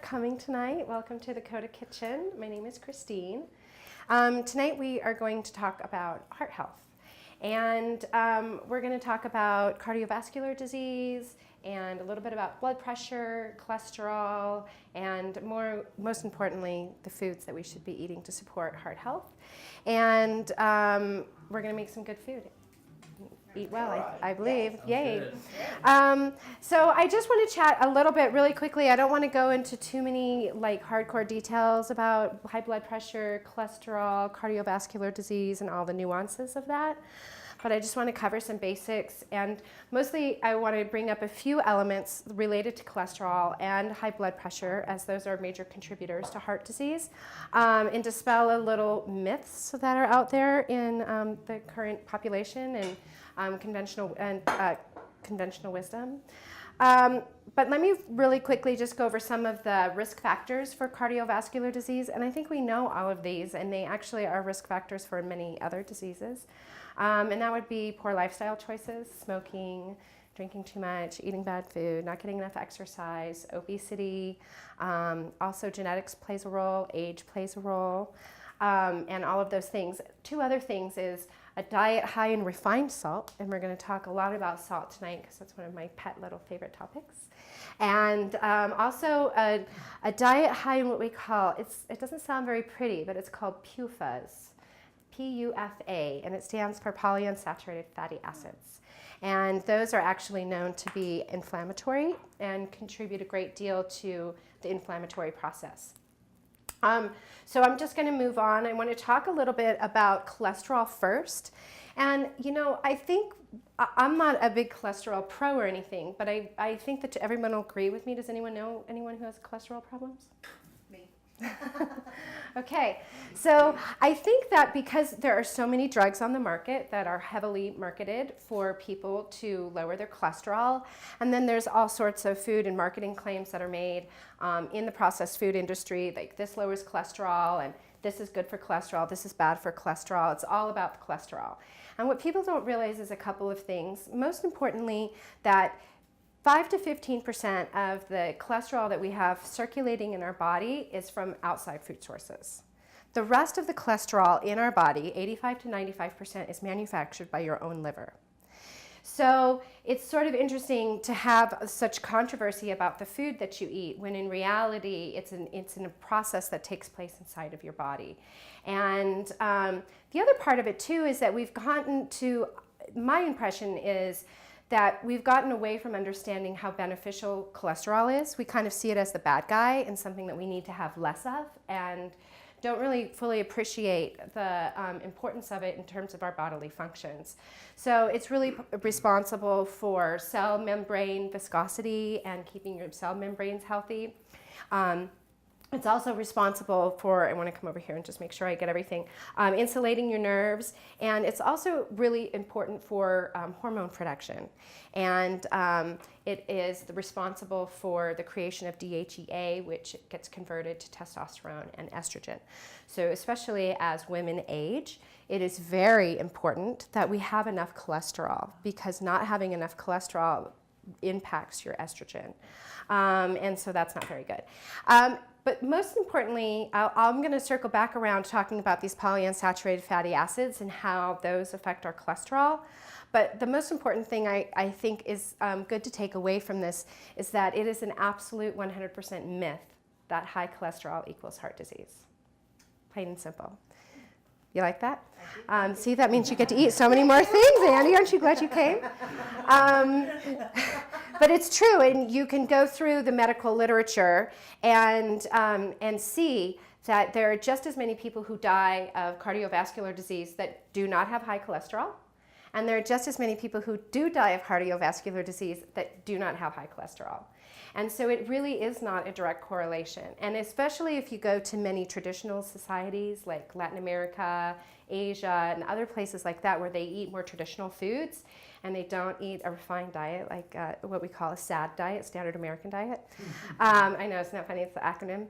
coming tonight. Welcome to the Coda Kitchen. My name is Christine. Tonight we are going to talk about heart health. And we're going to talk about cardiovascular disease and a little bit about blood pressure, cholesterol, and most importantly, the foods that we should be eating to support heart health. And we're going to make some good food. Eat well, I believe. Yay. So I just want to chat a little bit really quickly. I don't want to go into too many hardcore details about high blood pressure, cholesterol, cardiovascular disease, and all the nuances of that. But I just want to cover some basics, and mostly I want to bring up a few elements related to cholesterol and high blood pressure, as those are major contributors to heart disease, and dispel a little myths that are out there in the current population and conventional wisdom. But let me really quickly just go over some of the risk factors for cardiovascular disease, and I think we know all of these, and they actually are risk factors for many other diseases. And that would be poor lifestyle choices, smoking, drinking too much, eating bad food, not getting enough exercise, obesity. Also genetics plays a role, age plays a role, and all of those things. Two other things is a diet high in refined salt, and we're going to talk a lot about salt tonight because that's one of my pet little favorite topics. And also a diet high in what we call, it doesn't sound very pretty, but it's called PUFAs. PUFA, and it stands for polyunsaturated fatty acids. And those are actually known to be inflammatory and contribute a great deal to the inflammatory process. So I'm just going to move on. I want to talk a little bit about cholesterol first. And, you know, I think I'm not a big cholesterol pro or anything, but I think that everyone will agree with me. Does anyone know anyone who has cholesterol problems? Me. Okay, so I think that because there are so many drugs on the market that are heavily marketed for people to lower their cholesterol, and then there's all sorts of food and marketing claims that are made in the processed food industry, like this lowers cholesterol, and this is good for cholesterol, this is bad for cholesterol. It's all about the cholesterol. And what people don't realize is a couple of things. Most importantly, that 5 to 15% of the cholesterol that we have circulating in our body is from outside food sources. The rest of the cholesterol in our body, 85 to 95%, is manufactured by your own liver. So it's sort of interesting to have such controversy about the food that you eat, when in reality it's in a process that takes place inside of your body. And the other part of it too is that we've gotten to, my impression is that we've gotten away from understanding how beneficial cholesterol is. We kind of see it as the bad guy and something that we need to have less of, and don't really fully appreciate the importance of it in terms of our bodily functions. So it's really responsible for cell membrane viscosity and keeping your cell membranes healthy. It's also responsible for, I want to come over here and just make sure I get everything, insulating your nerves, and it's also really important for hormone production. And it is responsible for the creation of DHEA, which gets converted to testosterone and estrogen. So especially as women age, it is very important that we have enough cholesterol, because not having enough cholesterol impacts your estrogen. And so that's not very good. But most importantly, I'm going to circle back around talking about these polyunsaturated fatty acids and how those affect our cholesterol. But the most important thing I think is good to take away from this is that it is an absolute 100% myth that high cholesterol equals heart disease. Plain and simple. You like that? See, that means you get to eat so many more things, Andy. Aren't you glad you came? But it's true, and you can go through the medical literature and see that there are just as many people who die of cardiovascular disease that do not have high cholesterol, and there are just as many people who do die of cardiovascular disease that do not have high cholesterol. And so it really is not a direct correlation. And especially if you go to many traditional societies like Latin America, Asia, and other places like that where they eat more traditional foods and they don't eat a refined diet like what we call a SAD diet, Standard American Diet. I know, it's not funny, it's the acronym.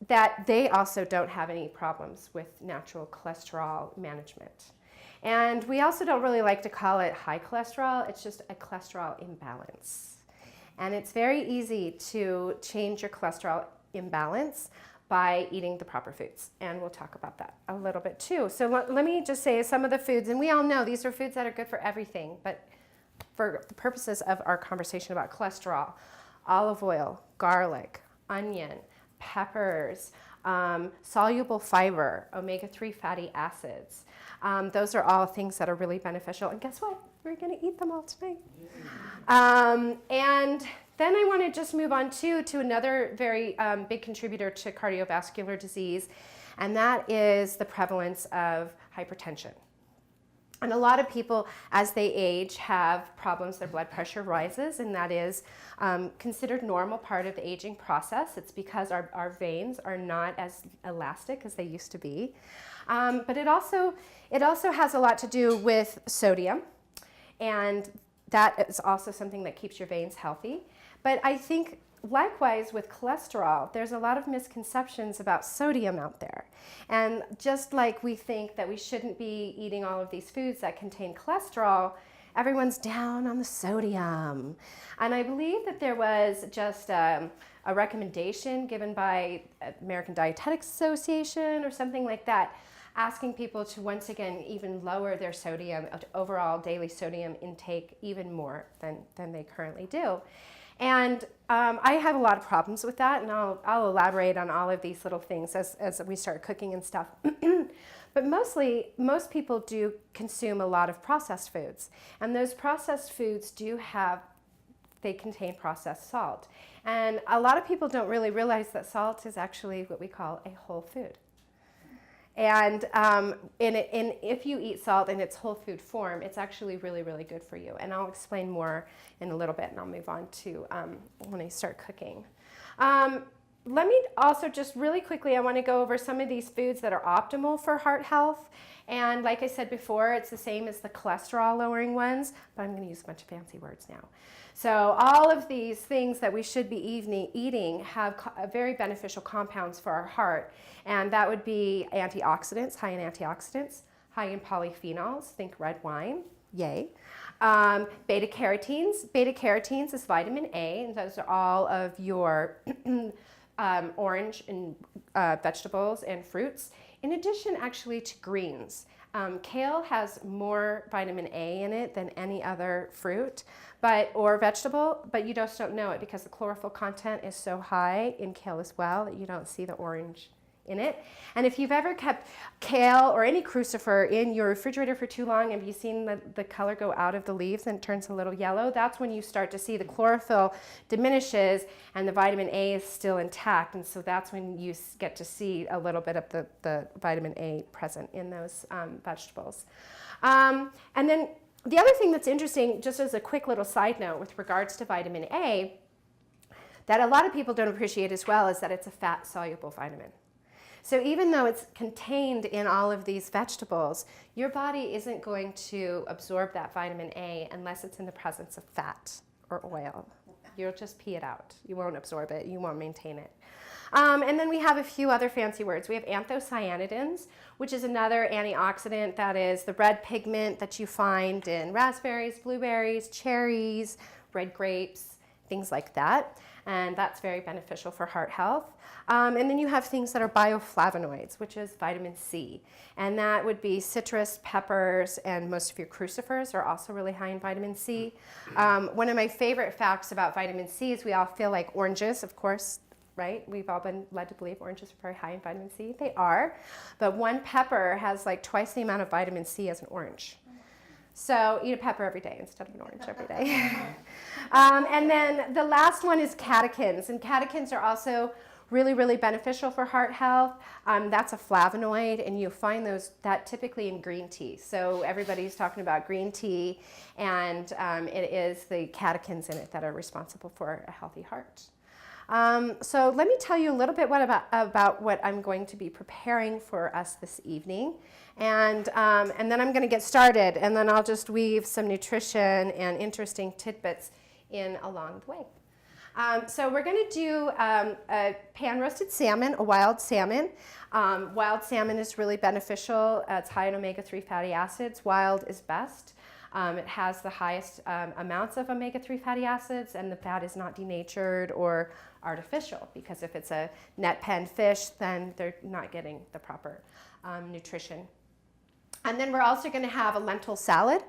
That they also don't have any problems with natural cholesterol management. And we also don't really like to call it high cholesterol, it's just a cholesterol imbalance. And it's very easy to change your cholesterol imbalance by eating the proper foods. And we'll talk about that a little bit too. So let me just say some of the foods, and we all know these are foods that are good for everything, but for the purposes of our conversation about cholesterol, olive oil, garlic, onion, peppers, soluble fiber, omega-3 fatty acids. Those are all things that are really beneficial. And guess what? We're going to eat them all tonight. And then I want to just move on to another very big contributor to cardiovascular disease, and that is the prevalence of hypertension. And a lot of people, as they age, have problems. Their blood pressure rises, and that is considered normal part of the aging process. It's because our veins are not as elastic as they used to be. But it also has a lot to do with sodium, and that is also something that keeps your veins healthy. But I think likewise with cholesterol, there's a lot of misconceptions about sodium out there. And just like we think that we shouldn't be eating all of these foods that contain cholesterol, everyone's down on the sodium. And I believe that there was just a recommendation given by American Dietetics Association or something like that, asking people to once again even lower their sodium, overall daily sodium intake even more than they currently do. And I have a lot of problems with that, and I'll elaborate on all of these little things as we start cooking and stuff. But mostly, most people do consume a lot of processed foods, and those processed foods they contain processed salt. And a lot of people don't really realize that salt is actually what we call a whole food. And if you eat salt in its whole food form, it's actually really, really good for you. And I'll explain more in a little bit, and I'll move on to when I start cooking. Let me also just really quickly, I want to go over some of these foods that are optimal for heart health. And like I said before, it's the same as the cholesterol lowering ones, but I'm going to use a bunch of fancy words now. So all of these things that we should be eating have very beneficial compounds for our heart. And that would be antioxidants, high in antioxidants, high in polyphenols, think red wine, yay. Beta carotenes. Beta carotenes is vitamin A, and those are all of your orange and vegetables and fruits. In addition, actually, to greens. Kale has more vitamin A in it than any other fruit or vegetable, but you just don't know it because the chlorophyll content is so high in kale as well that you don't see the orange in it. And if you've ever kept kale or any crucifer in your refrigerator for too long, have you seen the color go out of the leaves and it turns a little yellow? That's when you start to see the chlorophyll diminishes and the vitamin A is still intact. And so that's when you get to see a little bit of the vitamin A present in those vegetables. And then the other thing that's interesting, just as a quick little side note with regards to vitamin A, that a lot of people don't appreciate as well, is that it's a fat-soluble vitamin. So even though it's contained in all of these vegetables, your body isn't going to absorb that vitamin A unless it's in the presence of fat or oil. You'll just pee it out. You won't absorb it. You won't maintain it. And then we have a few other fancy words. We have anthocyanidins, which is another antioxidant that is the red pigment that you find in raspberries, blueberries, cherries, red grapes, things like that. And that's very beneficial for heart health. And then you have things that are bioflavonoids, which is vitamin C. And that would be citrus, peppers, and most of your crucifers are also really high in vitamin C. One of my favorite facts about vitamin C is we all feel like oranges, of course, right? We've all been led to believe oranges are very high in vitamin C. They are. But one pepper has like twice the amount of vitamin C as an orange. So eat a pepper every day instead of an orange every day. And then the last one is catechins. And catechins are also really, really beneficial for heart health. That's a flavonoid, and you find that typically in green tea. So everybody's talking about green tea, and it is the catechins in it that are responsible for a healthy heart. So let me tell you a little bit about what I'm going to be preparing for us this evening. And then I'm going to get started, and then I'll just weave some nutrition and interesting tidbits in along the way. So we're going to do a pan-roasted salmon, a wild salmon. Wild salmon is really beneficial. It's high in omega-3 fatty acids. Wild is best. It has the highest amounts of omega-3 fatty acids, and the fat is not denatured or artificial, because if it's a net pen fish, then they're not getting the proper nutrition. And then we're also going to have a lentil salad.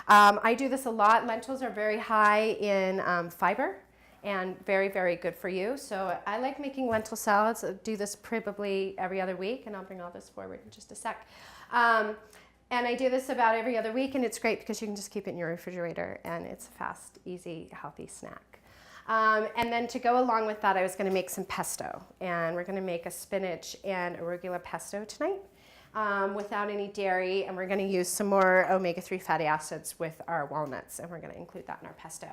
I do this a lot. Lentils are very high in fiber and very, very good for you. So I like making lentil salads. I do this probably every other week, and I'll bring all this forward in just a sec. And I do this about every other week, and it's great because you can just keep it in your refrigerator, and it's a fast, easy, healthy snack. And then to go along with that, I was going to make some pesto, and we're going to make a spinach and arugula pesto tonight without any dairy, and we're going to use some more omega-3 fatty acids with our walnuts, and we're going to include that in our pesto.